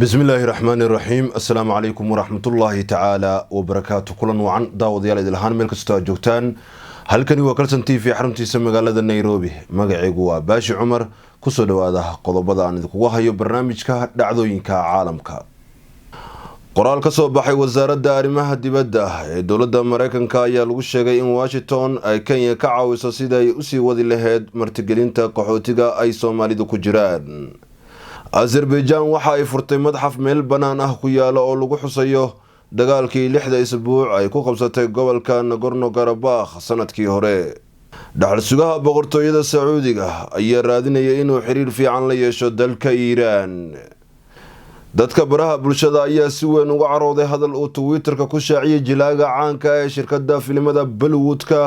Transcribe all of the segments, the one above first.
بسم الله الرحمن الرحيم السلام عليكم ورحمة الله تعالى وبركاته كلا وعن داود يالي دلهان ملك استاجوكتان هل كان وكالتن تي في حرمتي سمقالة نيروبي مقعيقوا باشي عمر كسو دواده قضبضا عن ذكوها يو برنامجك دعذوينك عالمك qoraal ka soo baxay wasaaradda arrimaha dibadda ee dowladda Mareykanka ayaa lagu sheegay in Washington ay Kenya ka caawiso sidii ay u sii wadi lahayd martigelinta qaxootiga ay Soomaalidu ku jiraan. Azerbaijan waxa ay furtay madxaf meel banaan ah ku yaalo oo lagu xusayo dagaalkii 6 isbuuc ay ku qabsatay gobolka Nagorno-Karabakh sanadkii hore. Dhaxal sugaha boqortooyada Sacuudiga ayaa raadinaya inuu xiriir fiican la yeesho dalka Iiraan. dadka baraha bulshada ayaa si weyn uga carooday hadal uu Twitter-ka ku shaaciyay jilaaga caanka ee shirkadda filimada Bollywood-ka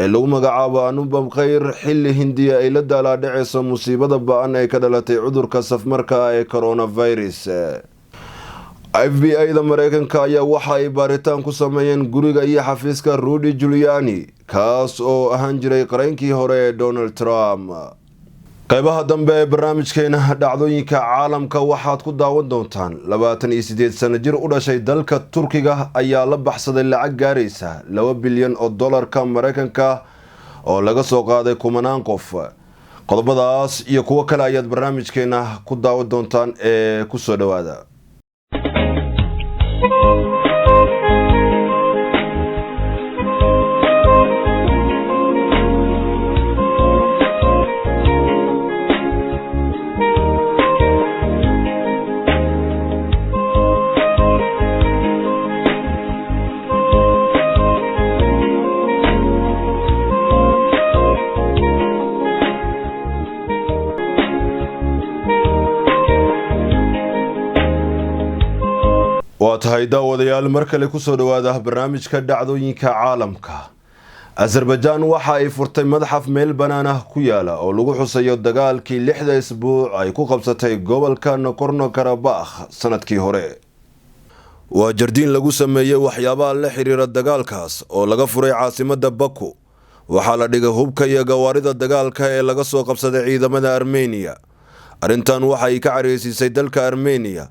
ee lagu magacaabo Anupam Kher xilli Hindiya ay la daalaa-dhacayso musiibada ba'an ee ka dhalatay cudurka safmarka ee coronavirus. FBI-da Mareykanka ayaa waxa ay baaritaan ku sameeyeen guriga iyo xafiiska Rudy Giuliani kaas oo ahaan jiray qareenkii hore ee Donald Trump. qaybaha dambe ee barnaamijkeena dhacdooyinka caalamka waxaad ku daawan doontaan 28 sano jir u dhashay dalka Turkiga ayaa la baxsaday lacag gaaraysa 2 bilyan oo dollarka Mareykanka oo laga soo qaaday kumanaan qof. qodobadaas iyo kuwa kale ayaad barnaamijkeena ku daawan doontaan ee ku soo dhawaada. واتهاي داوديال مركلي كسو دواده برنامجka dhacdooyinka caalamka. Azerbaijan waxa ay furtay madxaf meel banaan ah ku yaala oo lagu xusayo dagaalkii 6 isbuuc ay ku qabsatay gobolka Nagorno-Karabakh sanadkii hore. waa jardiin lagu sameeyay waxyaabaha la xiriira dagaalkaas oo laga furay caasimadda Baku. waxa la dhigay hubka iyo gawaarida dagaalka ee laga soo qabsaday ciidamada Armenia. arintan waxa ay ka careysisay dalka Armenia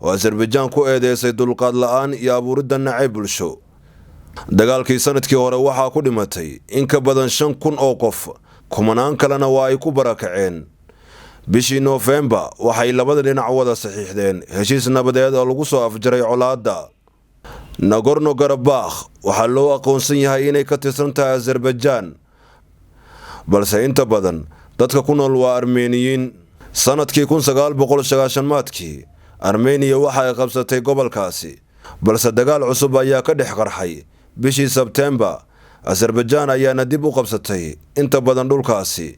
oo Azerbaijan ku eedeysay dulqaad la'aan iyo abuuridda nacayb bulsho. dagaalkii sanadkii hore waxa ku dhimatay in ka badan 5,000 oo qof, kumanaan kalena waa ay ku barakaceen. bishii November waxay labada dhinac wada saxiixdeen heshiis nabadeed oo lagu soo afjaray colaadda. Nagorno-Karabakh waxa loo aqoonsan yahay inay ka tirsan tahay Azerbaijan, balse inta badan dadka ku nool waa Armeniyiin. sanadkii 1990maadkii Armenia waxa ay qabsatay gobolkaasi, balse dagaal cusub ayaa ka dhex qarxay bishii September. Azerbaijan ayaana dib u qabsatay inta badan dhulkaasi.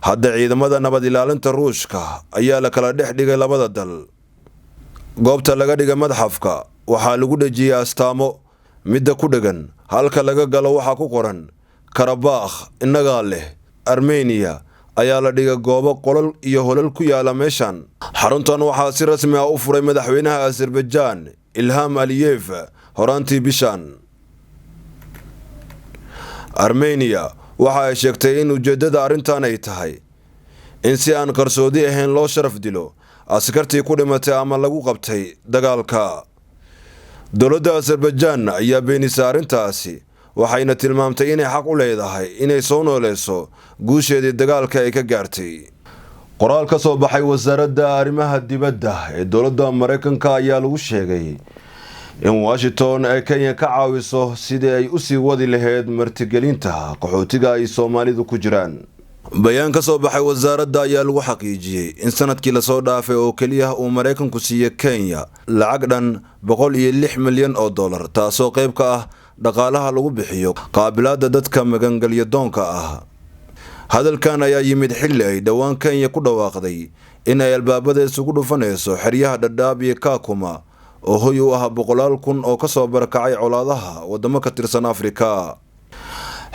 hadda ciidamada nabad ilaalinta Ruushka ayaa la kala dhex dhigay labada dal. goobta laga dhigay madxafka waxaa lagu dhajiyay astaamo midda ku dhagan halka laga galo waxa ku qoran Karabakh inaga leh. Armenia ayaa la dhigay goobo qolal iyo holal ku yaala meeshan. xaruntan waxaa si rasmi ah u furay madaxweynaha Azerbaijan Ilham Aliyev horaantii bishan. Armenia waxa ay sheegtay in ujeedada arintan ay tahay in si aan qarsoodi ahayn loo sharaf dilo askartii ku dhimatay ama lagu qabtay dagaalka. dowladda Azerbaijan ayaa beenisay arintaasi, waxayna tilmaamtay inay xaq u leedahay inay soo nooleyso guusheedii dagaalka ay ka gaartay. qoraal ka soo baxay wasaaradda arrimaha dibadda ee dowladda Mareykanka ayaa lagu sheegay in Washington ay Kenya ka caawiso sidii ay u sii wadi lahayd martigelinta qaxootiga ay Soomaalidu ku jiraan. bayaan ka soo baxay wasaaradda ayaa lagu xaqiijiyay in sanadkii la soo dhaafay oo kaliya uu Mareykanku siiyay Kenya lacag dhan 106 milyan oo dollar, taasoo qayb ka ah dhaqaalaha lagu bixiyo qaabilaadda dadka magangalyo doonka ah. hadalkan ayaa yimid xilli ay dhawaan Kenya ku dhawaaqday in ay albaabada isugu dhufanayso xeryaha Dadaab iyo Kakuma oo hoy u ah 100,000 oo ka soo barakacay colaadaha wadamo ka tirsan Afrika.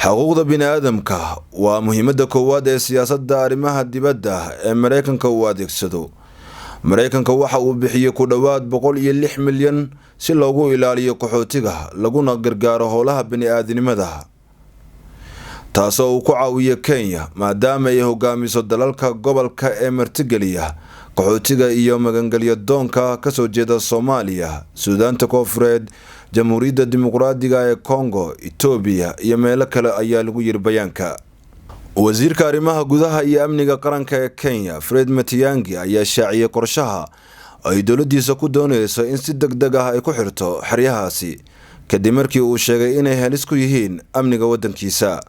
xuquuqda bini'aadamka waa muhiimadda koowaad ee siyaasadda arrimaha dibadda ee Mareykanka uu adeegsado. Mareykanka waxa uu bixiyay ku dhawaad 106 milyan si loogu ilaaliyo qaxootiga laguna gargaaro howlaha bini'aadanimada. taasoo uu ku caawiyo Kenya maadaama ay hogaamiso dalalka gobolka ee martigeliya qaxootiga iyo magangelyo doonka ka soo jeeda Soomaaliya, Suudaanta Koonfureed, Jamhuuriyadda Dimuqraadiga ee Kongo, Itoobiya iyo meelo kale ayaa lagu yiri bayaanka. Wasiirka Arrimaha Gudaha iyo Amniga Qaranka ee Kenya, Fred Matiang'i, ayaa shaaciyay qorshaha ay dowladdiisa ku doonayso in si degdeg ah ay ku xirto xeryahaasi kadib markii uu sheegay inay halis ku yihiin amniga waddankiisa.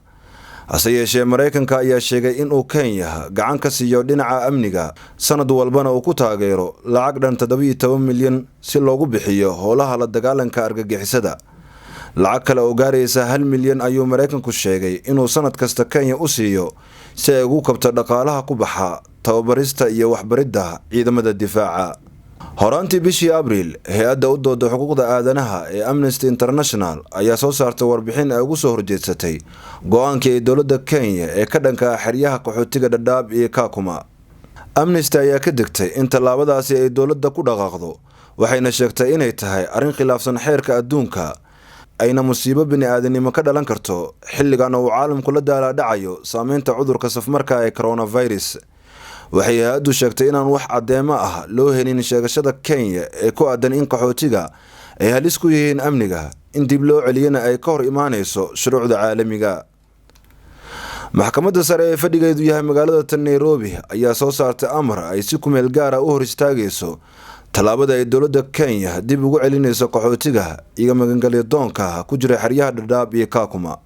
hase yeeshee Mareykanka ayaa sheegay in uu Kenya gacan ka siiyo dhinaca amniga sanad walbana uu ku taageero lacag dhan 17 milyan si loogu bixiyo howlaha la dagaalanka argagixisada. lacag kale oo gaaraysa 1 milyan ayuu Mareykanku sheegay inuu sanad kasta Kenya u siiyo si ay ugu kabto dhaqaalaha ku baxa tababarista iyo waxbaridda ciidamada difaaca. horaantii bishii Abriil, hay'adda u dooda xuquuqda aadanaha ee Amnesty International ayaa soo saartay warbixin ay ugu soo horjeedsatay go'aankii ay dowladda Kenya ee ka dhanka xeryaha qaxootiga Dadaab iyo Kakuma. Amnesty ayaa ka digtay in tallaabadaasi ay dowladda ku dhaqaaqdo, waxayna sheegtay inay tahay arrin khilaafsan xeerka adduunka, ayna musiibo bini'aadanimo ka dhalan karto xilligan uu caalamku la daalaa-dhacayo saameynta cudurka safmarka ee coronavirus. waxay hay'addu sheegtay inaan wax caddeemo ah loo helin sheegashada Kenya ee ku aadan in qaxootiga ay halis ku yihiin amniga, in dib loo celiyana ay ka hor imaanayso shuruucda caalamiga. Maxkamadda sare ee fadhigeedu yahay magaalada Nairobi ayaa soo saartay amar ay si ku meel gaar ah u hor istaagayso tallaabada ay dowladda Kenya dib ugu celinayso qaxootiga iyo magangelyo doonka ku jira xeryaha Dadaab iyo Kakuma.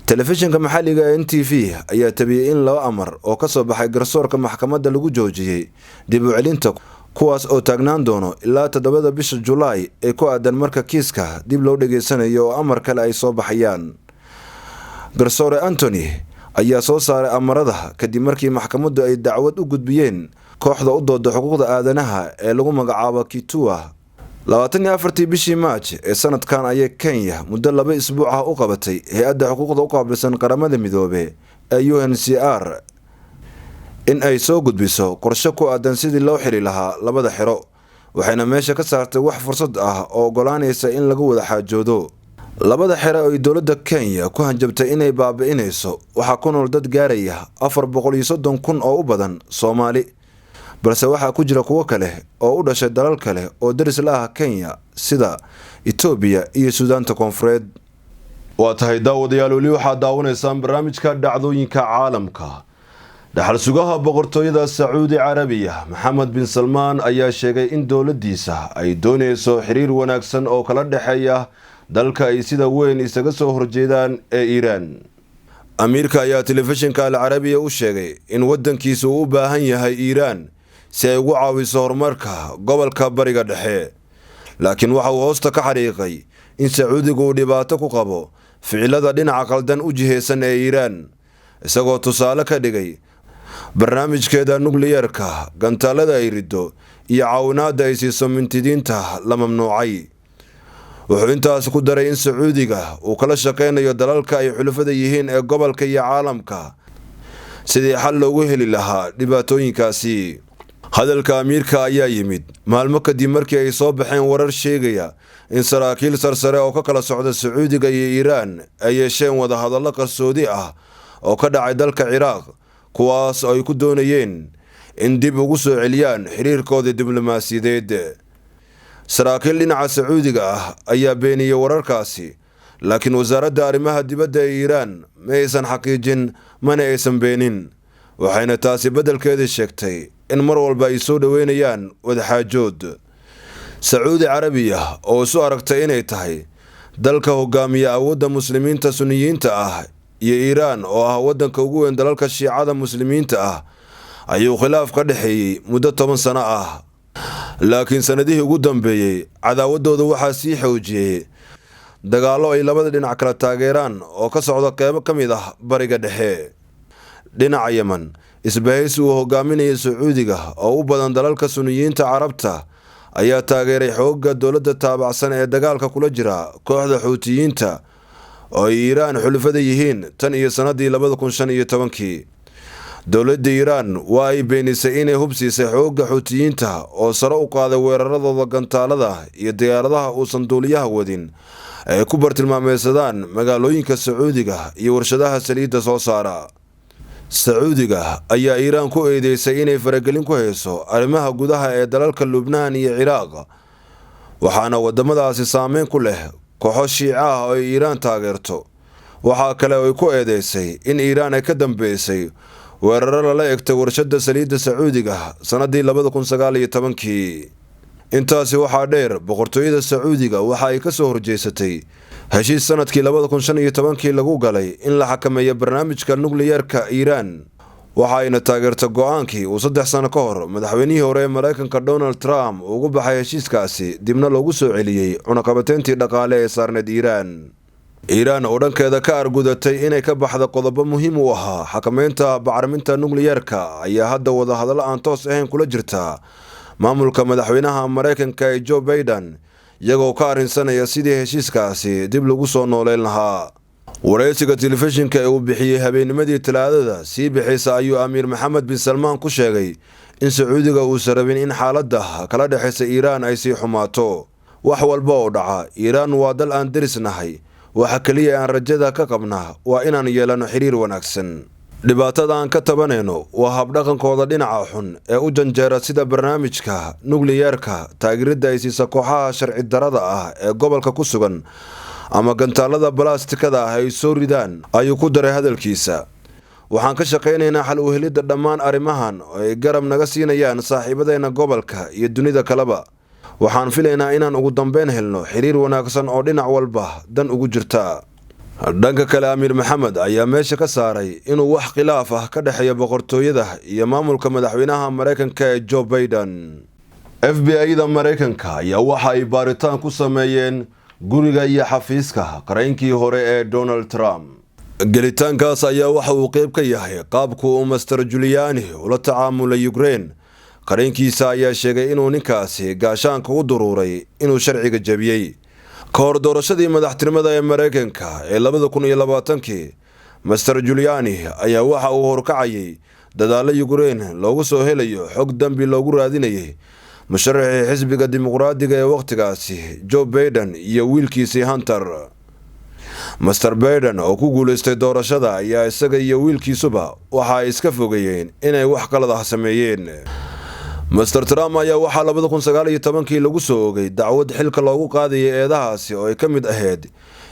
telefishinka maxalliga ee NTV ayaa tabiyay in laba amar oo ka soo baxay garsoorka maxkamadda lagu joojiyay dib u celinta, kuwaas oo taagnaan doono ilaa 7 bisha July ee ku aadan marka kiiska dib loo dhageysanayo oo amar kale ay soo baxayaan. Garsoore Anthony ayaa soo saaray amarada kadib markii maxkamaddu ay dacwad u gudbiyeen kooxda u dooda xuquuqda aadanaha ee lagu magacaabo Kitua. 24 bishii Maarch ee sanadkan ayay Kenya muddo 2 isbuuc ah u qabatay hay'adda xuquuqda u qaabilsan qaramada midoobay ee UNHCR in ay soo gudbiso qorshe ku aadan sidii loo xiri lahaa labada xero, waxayna meesha ka saartay wax fursad ah oo ogolaanaysa in lagu wada xaajoodo. labada xero ay dowladda Kenya ku hanjabtay inay baabi'inayso waxaa ku nool dad gaaraya 430,000 oo u badan Soomaali, balse waxaa ku jira kuwo kale oo u dhashay dalal kale oo daris la ah Kenya sida Itoobiya iyo Suudaanta Koonfureed. waa tahay daawadayaal, weli waxaad daawanaysaan barnaamijka dhacdooyinka caalamka. dhaxal sugaha boqortooyada Sacuudi Carabiya Maxamed bin Salmaan ayaa sheegay in dowladdiisa ay doonayso xiriir wanaagsan oo kala dhexeeya dalka ay sida weyn isaga soo horjeedaan ee Iiraan. amiirka ayaa telefishinka Al Carabiya u sheegay in waddankiisu u baahan yahay Iiraan si ay ugu caawiso horumarka gobolka Bariga Dhexe, laakiin waxa uu hoosta ka xariiqay in Sacuudigu uu dhibaato ku qabo ficilada dhinaca qaldan u jiheysan ee Iiraan, isagoo tusaale ka dhigay barnaamijkeeda nukliyeerka, gantaalada ay rido iyo caawinaadda ay siiso mintidiinta la mamnuucay. wuxuu intaas ku daray in Sacuudiga uu kala shaqeynayo dalalka ay xulafada yihiin ee gobolka iyo caalamka sidii xal loogu heli lahaa dhibaatooyinkaasi. hadalka amiirka ayaa yimid maalmo kadib markii ay soo baxeen warar sheegaya in saraakiil sarsare oo ka kala socda Sacuudiga iyo Iiraan ay yeesheen wada hadallo qarsoodi ah oo ka dhacay dalka Ciraaq, kuwaas oo ay ku doonayeen in dib ugu soo celiyaan xiriirkooda diblomaasiyadeed. saraakiil dhinaca Sacuudiga ah ayaa beeniyay wararkaasi, laakiin wasaaradda arrimaha dibadda ee Iiraan ma aysan xaqiijin mana aysan beenin, waxayna taasi beddelkeeda sheegtay in mar walba ay soo dhaweynayaan wadaxaajood. Sacuudi Carabiya oo isu aragtay inay tahay dalka hogaamiya awoodda muslimiinta sunniyiinta ah iyo Iiraan oo ah waddanka ugu weyn dalalka shiicada muslimiinta ah ayuu khilaaf ka dhaxeeyay muddo 10 sano ah, laakiin sanadihii ugu dambeeyay cadaawadooda waxaa sii xoojiyay dagaallo ay labada dhinac kala taageeraan oo ka socda qeybo ka mid ah Bariga Dhexe. dhinaca Yemen, isbahaysi uu hogaaminaya Sacuudiga oo u badan dalalka sunniyiinta Carabta ayaa taageeray xoogga dowladda taabacsan ee dagaalka kula jira kooxda Xuutiyiinta oo ay Iiraan xulafada yihiin tan iyo sanadii 2015. dowladda Iiraan waa ay beenisay inay hubsiisay xoogga Xuutiyiinta oo sare u qaaday weeraradooda gantaalada iyo diyaaradaha uusan duuliyaha wadin ay ku bartilmaameysadaan magaalooyinka Sacuudiga iyo warshadaha saliidda soo saara. Sacuudiga ayaa Iiraan ku eedeysay inay faragelin ku hayso arrimaha gudaha ee dalalka Lubnaan iyo Ciraaq, waxaana wadamadaasi saameyn ku leh kooxo Shiico ah oo Iiraan taageerto. Waxaa kale oo ay ku eedeysay in Iiraan ay ka dambeysay weeraro lala egtay warshada saliidda Sacuudiga sanadii 2019. intaasi waxaa dheer, boqortooyada Sacuudiga waxa ay ka soo horjeesatay heshiis sanadkii 2015 lagu galay in la xakameeyo barnaamijka nukliyeerka Iiraan. waxa ayna taageertay go'aankii uu 3 sano ka hor madaxweynihii hore ee Mareykanka Donald Trump ugu baxay heshiiskaasi dibna loogu soo celiyay cunaqabateyntii dhaqaale ee saarneed Iiraan oo dhankeeda ka argudatay inay ka baxdo qodobo muhiim u ahaa xakameynta bacriminta nukliyeerka ayaa hadda wada hadal aan toos ahayn kula jirta maamulka madaxweynaha Mareykanka ee Joe Biden, iyagoo ka arrinsanaya sidii heshiiskaasi dib lagu soo nooleyn lahaa. wareysiga telefishinka ee uu bixiyay habeennimadii Talaadada sii bixisa ayuu Amiir Mohammed bin Salman ku sheegay in Sacuudiga uusan rabin in xaaladda kala dhaxaysa Iiraan ay sii xumaato. wax walba oo dhaca, Iiraan waa dal aan derisnahay, waxa kaliya aan rajada ka qabnaa waa inaan yeelano xiriir wanaagsan. dhibaatada aan ka tabanayno waa habdhaqankooda dhinaca xun ee u janjeera sida barnaamijka nukliyeerka, taageerada ay siisa kooxaha sharci darada ah ee gobolka ku sugan, ama gantaalada balaastikada ah ay soo ridaan, ayuu ku daray hadalkiisa. waxaan ka shaqaynaynaa xal u helidda dhammaan arrimahan oo ay garab naga siinayaan saaxiibadeena gobolka iyo dunida kaleba. waxaan filaynaa inaan ugu dambeyn helno xiriir wanaagsan oo dhinac walba dan ugu jirta. dhanka kale, Amiir Mohammed ayaa meesha ka saaray inuu wax khilaaf ah ka dhexeeyo boqortooyada iyo maamulka madaxweynaha Mareykanka ee Joe Biden. FBI-da Mareykanka ayaa waxa ay baaritaan ku sameeyeen guriga iyo xafiiska qareenkii hore ee Donald Trump. gelitaankaas ayaa waxa uu qayb ka yahay qaabku uu Mr. Giuliani ula tacaamulay Ukraine. qareenkiisa ayaa sheegay inuu ninkaasi gaashaanka u duruuray inuu sharciga jabiyay. ka hor doorashadii madaxtinimada ee Mareykanka ee 2020, Mr. Giuliani ayaa waxa uu horkacayay dadaalo Ukraine loogu soo helayo xog dambi loogu raadinayay musharaxii xisbiga dimuqraadiga ee waqtigaasi Joe Biden iyo wiilkiisii Hunter. Mr. Biden oo ku guuleystay doorashada ayaa isaga iyo wiilkiisuba waxa ay iska fogeeyeen inay wax qalad ah sameeyeen. Mr. Trump ayaa waxaa 2019 lagu soo ogay dacwad xilka loogu qaadayay eedahaasi oo ay ka mid ahayd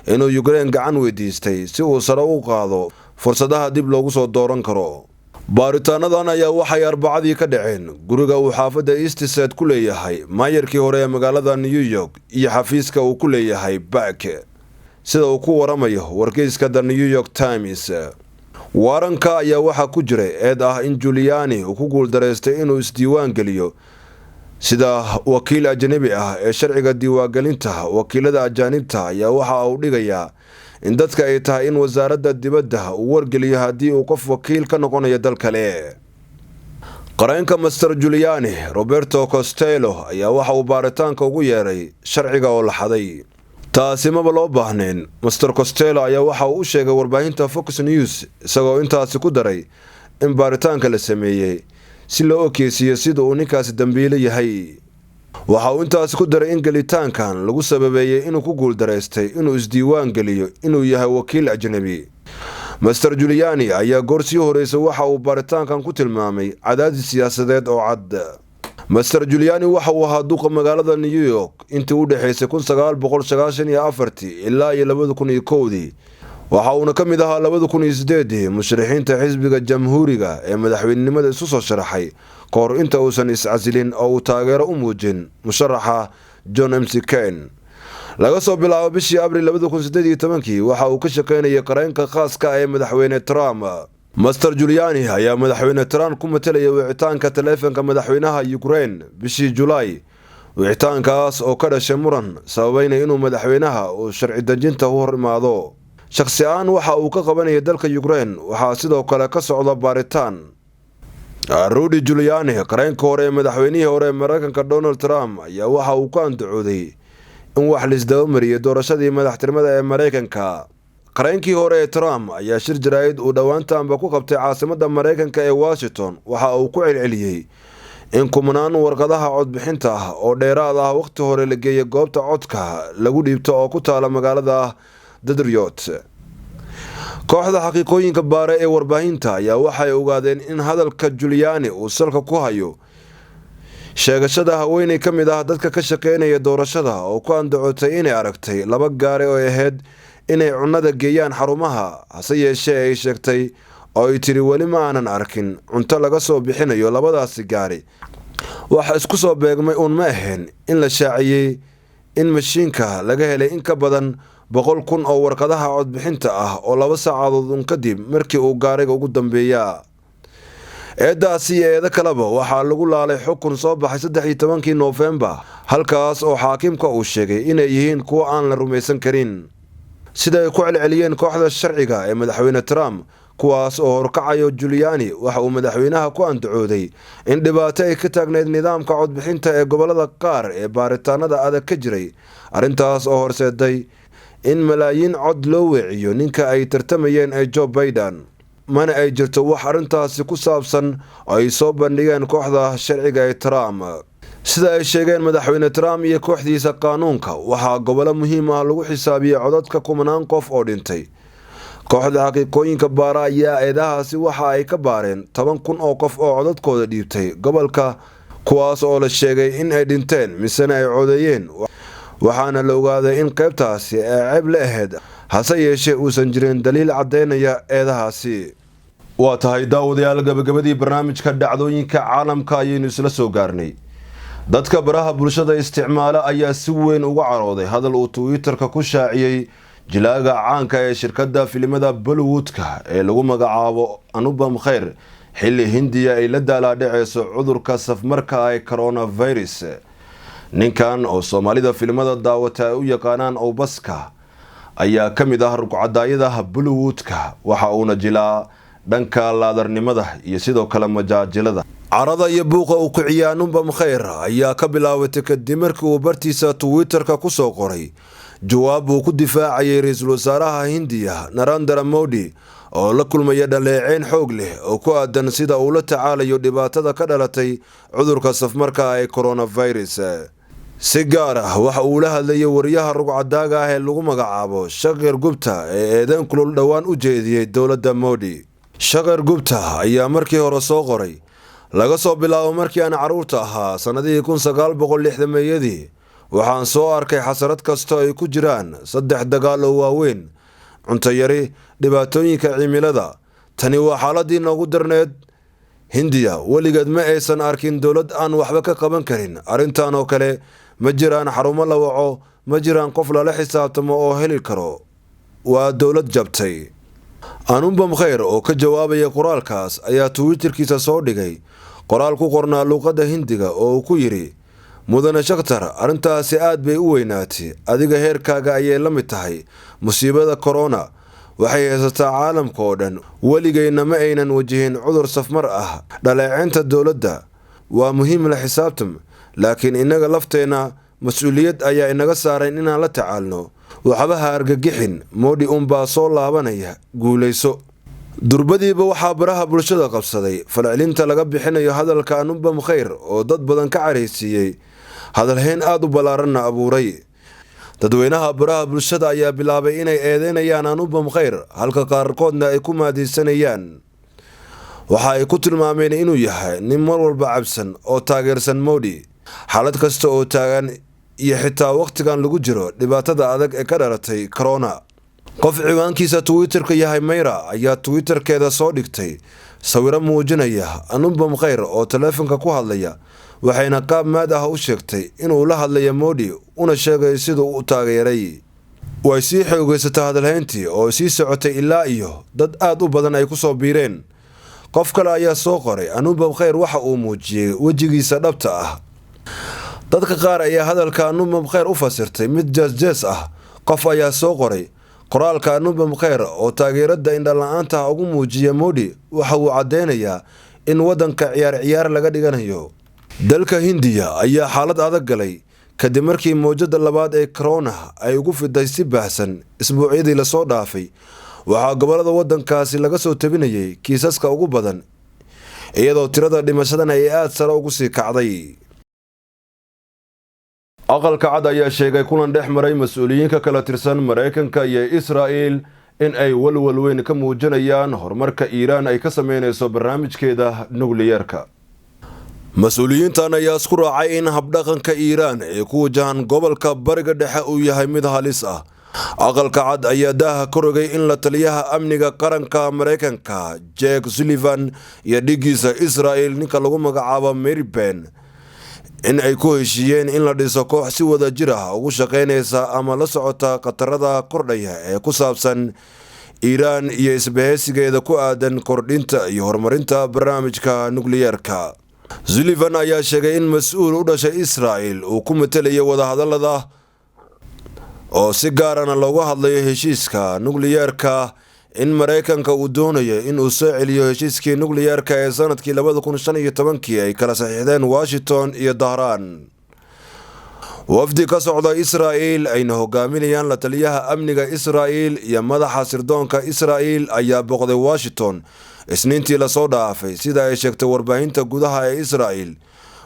inuu Ukraine gacan weydiistay si uu sare u qaado fursadaha dib loogu soo dooran karo. baaritaanadan ayaa waxay Arbacadii ka dhaceen guriga uu xaafadda East Side ku leeyahay maayarkii hore ee magaalada New York iyo xafiiska uu ku leeyahay Back, sida uu ku waramayo wargeyska The New York Times. waaranka ayaa waxaa ku jiray eed ah in Giuliani uu ku guuldareystay inuu isdiiwaan geliyo sida wakiil ajnabi ah ee sharciga diiwaangelinta wakiilada ajaanibta ayaa waxa uu dhigayaa in dadka ay tahay in wasaaradda dibadda uu wargeliyo haddii uu qof wakiil ka noqonayo dal kale. qareenka Mr. Giuliani, Roberto Costello, ayaa waxa uu baaritaanka ugu yeeray sharciga oo la xaday. taasi maba loo baahnayn. Mr. Costello ayaa waxa uu u sheegay warbaahinta Fox News isagoo intaasi ku daray in baaritaanka la sameeyay si loo okeysiyo sida uu ninkaasi dambiile yahay. waxa uu intaasi ku daray in gelitaankan lagu sababeeyay inuu ku guuldareystay inuu isdiiwaan geliyo inuu yahay wakiil ajnabi. Mr. Giuliani ayaa goorsii horeysay waxa uu baaritaankan ku tilmaamay cadaadis siyaasadeed oo cad. Mr. Giuliani waxa uu ahaa duqa magaalada New York intii u dhaxaysay 1994 ilaa 2001. waxa uuna ka mid ahaa 2008 musharaxiinta xisbiga jamhuuriga ee madaxweynenimada isu soo sharaxay ka hor inta uusan iscasilin oo uu taageero u muujin musharaxa John McCain. laga soo bilaabo bishii Abriil 2018 waxa uu ka shaqeynayay qareenka khaaska ah ee madaxweyne Trump. Mr. Giuliani ayaa madaxweyne Trump ku matalayay wicitaanka taleefanka madaxweynaha Ukraine bishii July. wicitaankaas oo ka dhashay muran sababayna inuu madaxweynaha uu sharci dejinta u hor imaado. shakhsi ahaan waxa uu ka qabanayay dalka Ukraine waxaa sidoo kale ka socda baaritaan. Rudy Giuliani, qareenka hore ee madaxweynihii hore ee Mareykanka Donald Trump, ayaa waxa uu ku andacooday in wax lisdaba mariyay doorashadii madaxtinimada ee Mareykanka. qareenkii hore ee Trump ayaa shir jaraa'id uu dhawaantaanba ku qabtay caasimadda Mareykanka ee Washington waxa uu ku celceliyay in kumanaan warqadaha codbixinta ah oo dheeraad ah waqti hore la geeyay goobta codka lagu dhiibto oo ku taala magaalada Detroit. kooxda xaqiiqooyinka baare ee warbaahinta ayaa waxay ogaadeen in hadalka Giuliani uu salka ku hayo sheegashada haweeney ka mid ah dadka ka shaqeynaya doorashada oo ku andacotay inay aragtay laba gaari oo ahayd inay cunada geeyaan xarumaha, hase yeeshee ay sheegtay oo ay tiri weli ma aanan arkin cunto laga soo bixinayo labadaasi gaari. waxa isku soo beegmay ma ahayn in la shaaciyay in mashiinka laga helay in ka badan 100,000 oo warqadaha codbixinta ah oo 2 saacadood kadib markii uu gaariga ugu dambeeyay. eedaasi eeda kaleba waxaa lagu laalay xukun soo baxay 13 November, halkaas oo xaakimka uu sheegay inay yihiin kuwa aan la rumaysan karin, sida ay ku celceliyeen kooxda sharciga ee madaxweyne Trump, kuwaas oo horkacayo Giuliani waxa uu madaxweynaha ku andacooday in dhibaato ay ka taagneed nidaamka codbixinta ee gobolada qaar ee baaritaanada adag ka jiray, arintaas oo horseeday in malaayiin cod loo weeciyo ninka ay tartamayeen ee Joe Biden. mana ay jirto wax arintaasi ku saabsan oo ay soo bandhigeen kooxda sharciga ee Trump. sida ay sheegeen madaxweyne Trump iyo kooxdiisa qaanuunka, waxaa gobolo muhiim ah lagu xisaabiyay codadka 10 qof oo dhintay. kooxda xaqiiqooyinka baara ayaa eedahaasi waxa ay ka baareen 10,000 oo qof oo codadkooda dhiibtay gobolka, kuwaas oo la sheegay in ay dhinteen misena ay codeeyeen, waxaana la ogaaday in qaybtaasi ay ceeb la ahayd, hase yeeshee uusan jirin daliil cadeynaya eedahaasi. waa tahay daawadayaal, gabagabadii barnaamijka dhacdooyinka caalamka ayaynu isla soo gaarnay. dadka baraha bulshada isticmaala ayaa si weyn uga carooday hadal uu Twitter-ka ku shaaciyay jilaaga caanka ee shirkadda filimada Bollywood-ka ee lagu magacaabo Anupam Kher, xilli Hindiya ay la daalaadhaceyso cudurka safmarka ee coronavirus. ninkan oo Soomaalida filimada daawata u yaqaanaan Obaska ayaa ka mid ah rugcadaayada Bollywood-ka, waxa uuna jilaa dhanka laadarnimada iyo sidoo kale majaajilada. carada iyo buuqa uu ku ciyaar Anupam Kher ayaa ka bilaabatay kadib markii uu bartiisa Twitter-ka ku soo qoray jawaab uu ku difaacayay ra'iisul wasaaraha Hindiya Narendra Modi oo la kulmaya dhaleeceyn xoog leh oo ku aadan sida uu la tacaalayo dhibaatada ka dhalatay cudurka safmarka ee coronavirus. si gaar ah waxa uu la hadlayay wariyaha rugcadaaga ah ee lagu magacaabo Shakhar Gupta ee eedan kulul dhawaan u jeediyay dowladda Modi. Shakhar Gupta ayaa markii hore soo qoray laga soo bilaabo markii aan caruurta ahaa sanadihii 1960-meeyadii, waxaan soo arkay xasarad kasta ay ku jiraan 3 dagaal oo waaweyn, cunto yari, dhibaatooyinka cimilada. tani waa xaaladii noogu darneed. Hindiya weligeed ma aysan arkin dowlad aan waxba ka qaban karin arrintan oo kale. ma jiraan xarumo la waco, ma jiraan qof lala xisaabtamo oo heli karo. waa dowlad jabtay. Anupam Kher oo ka jawaabaya qoraalkaas ayaa Twitter-kiisa soo dhigay qoraal ku qornaa luqadda Hindiga oo uu ku yiri: mudane Shakhtar, arrintaasi aad bay u weynaatay, adiga heerkaaga ayay la mid tahay. musiibada corona waxay haysataa caalamka oo dhan, weligeyna ma aynan wajihin cudur safmar ah. dhaleeceynta dowladda waa muhiim la xisaabtam, laakiin inaga lafteena mas'uuliyad ayaa inaga saaran inaan la tacaalno. waxba ha argagixin, Modi baa soo laabanaya, guuleyso. durbadiiba waxaa baraha bulshada qabsaday falcelinta laga bixinayo hadalka Anupam Kher oo dad badan ka careysiiyay, hadalhayn aad u ballaaranna abuuray. dadweynaha baraha bulshada ayaa bilaabay inay eedeynayaan Anupam Kher, halka qaarkoodna ay ku maadeysanayaan. waxa ay ku tilmaameen inuu yahay nin mar walba cabsan oo taageersan Modi, xaalad kasta oo taagan iyo xitaa waqtigan lagu jiro dhibaatada adag ee ka dhalatay corona. qof ciwaankiisa Twitter-ka yahay Mayra ayaa Twitter-keeda soo dhigtay sawiro muujinaya Anupam Kher oo teleefanka ku hadlaya, waxayna qaab maad ah u sheegtay inuu la hadlayo Modi una sheegay siduu u taageeray. way sii xoogeysatay hadalhayntii oo sii socotay ilaa iyo dad aad u badan ay ku soo biireen. qof kale ayaa soo qoray Anupam Kher waxa uu muujiyay wejigiisa dhabta ah. dadka qaar ayaa hadalka Anupam Kher u fasirtay mid jees ah. qof ayaa soo qoray qoraalka Anupam Kher oo taageerada indhala'aanta ugu muujiya Modi waxa uu cadeynayaa in wadanka ciyaar laga dhiganayo. dalka Hindiya ayaa xaalad adag galay kadib markii mowjada labaad ee corona ay ugu fiday si baahsan isbuucyadii la soo dhaafay. waxaa gobolada wadankaasi laga soo tabinayay kiisaska ugu badan, iyadoo tirada dhimashadan ay aad sare ugu sii kacday. aqalka cad ayaa sheegay kulan dhex maray mas'uuliyiinka kala tirsan Mareykanka iyo Israa'iil in ay walwal weyn ka muujinayaan horumarka Iiraan ay ka sameynayso barnaamijkeeda nukliyeerka. mas-uuliyiintan ayaa isku raacay in habdhaqanka Iiraan ee ku wajahan gobolka Bariga Dhexe uu yahay mid halis ah. aqalka cad ayaa daaha ka rogay in la taliyaha amniga qaranka Mareykanka Jake Sullivan iyo dhigiisa Israel ninka lagu magacaabo Mary Ben in ay ku heshiiyeen in la dhiso koox si wada jir ah ugu shaqeynaysa ama la socota qatarada kordhaya ee ku saabsan Iiraan iyo isbahaysigeeda ku aadan kordhinta iyo horumarinta barnaamijka nukliyeerka. Sullivan ayaa sheegay in mas'uul u dhashay Israel uu ku matalayo wadahadalada oo si gaarana looga hadlayo heshiiska nukliyeerka in Mareykanka uu doonayo in uu soo celiyo heshiiskii nukliyeerka ee sanadkii 2015 ay kala saxiixdeen Washington iyo Tehran. wafdi ka socda Israel ayna hogaaminayaan la taliyaha amniga Israel iyo madaxa sirdoonka Israel ayaa boqday Washington isniintii la soo dhaafay sida ay sheegtay warbaahinta gudaha ee Israel.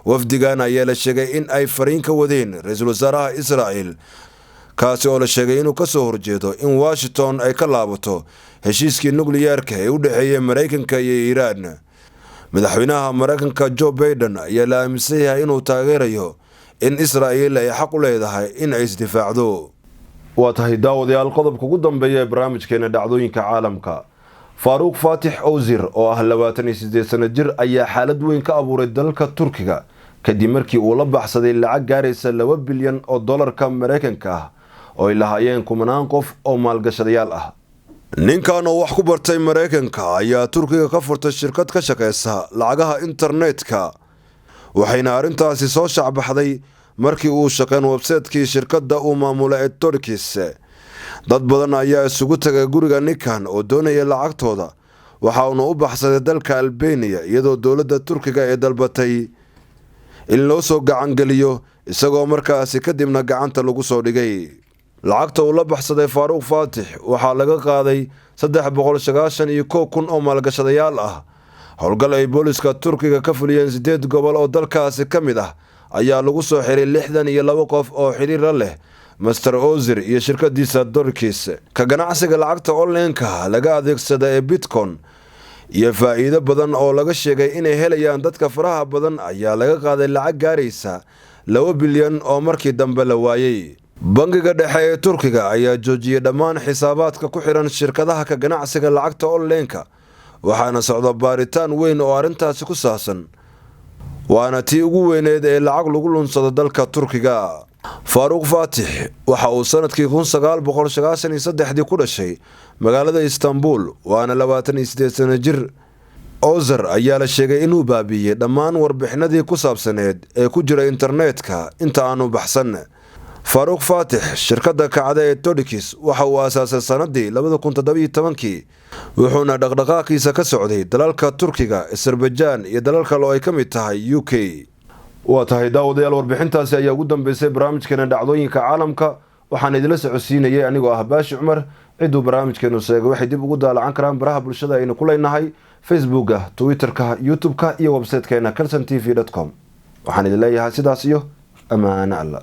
wafdigan ayaa la sheegay in ay fariin ka wadeen ra'iisul wasaaraha Israel kaasi oo la sheegay inuu ka soo horjeedo in Washington ay ka laabato heshiiskii nukliyeerka ee u dhaxeeyay Mareykanka iyo Iiraan. madaxweynaha Mareykanka Joe Biden ayaa la aaminsan yahay inuu taageerayo in Israel ay xaq u leedahay in ay isdifaacdo. waa tahay daawadayaal qodobka ugu dambeeya ee barnaamijkeena dhacdooyinka caalamka. Faruq Fatih Ozir oo ah 28 sano jir ayaa xaalad weyn ka abuuray dalka Turkiga kadib markii uu la baxsaday lacag gaaraysa $2 bilyan oo dollarka Mareykanka ah oo ay lahaayeen kumanaan qof oo maalgashadayaal ah. ninkan oo wax ku bartay Mareykanka ayaa Turkiga ka furtay shirkad ka shaqeysa lacagaha internetka waxayna arintaasi soo shacbaxday markii uu shaqeyn website-kii shirkadda uu maamulay ee Turkish. dad badan ayaa isugu tagay guriga ninkan oo doonaya lacagtooda waxa uu u baxsaday dalka Albania iyadoo dawladda Turkiga ay dalbatay in loo soo gacan geliyo isagoo markaasi kadibna gacanta lagu soo dhigay. lacagta uu la baxsaday Faruq Fatih waxa laga qaaday 391,000 oo maalgashadayaal ah. howlgal ay booliska Turkiga ka fuliyeen 8 gobol oo dalkaasi ka mid ah ayaa lagu soo xiray 62 qof oo xiriir la leh Mr. Ozir iyo shirkadiisa Turkish. ka ganacsiga lacagta online-ka laga adeegsada ee Bitcoin iyo faa'iido badan oo laga sheegay inay helayaan dadka faraha badan ayaa laga qaaday lacag gaaraysa $2 bilyan oo markii dambe la waayay. bangiga dhexe ee Turkiga ayaa joojiyay dhammaan xisaabaadka ku xiran shirkadaha ka ganacsiga lacagta online-ka waxaana socda baaritaan weyn oo arintaasi ku saabsan waana tii ugu weyneed ee lacag lagu lunsado dalka Turkiga. Faruq Fatih waxa uu sanadkii 1993 ku dhashay magaalada Istanbul waana 28 sano jir. Ozir ayaa la sheegay inuu baabiyay dhammaan warbixinadii ku saabsaneed ee ku jira internetka inta aanu baxsan. Faruq Fatih shirkadda kacda ee Turkish waxa uu aasaasay sanadii 2017 wuxuuna dhaqdhaqaaqiisa ka socday dalalka Turkiga, Azerbaijan iyo dalal kale oo ay ka mid tahay UK. waa tahay daawadayaal warbixintaasi ayaa ugu dambeysay barnaamijkeena dhacdooyinka caalamka waxaan idila socodsiinayay anigoo ah Baashi Cumar. ciduu barnaamijkeenu sheegay waxay dib ugu daalacan karaan baraha bulshada aynu ku leenahay Facebooka, Twitterka, YouTubeka iyo website-keena kalsontv.com. waxaan idin leeyahay sidaas iyo amaana Allah.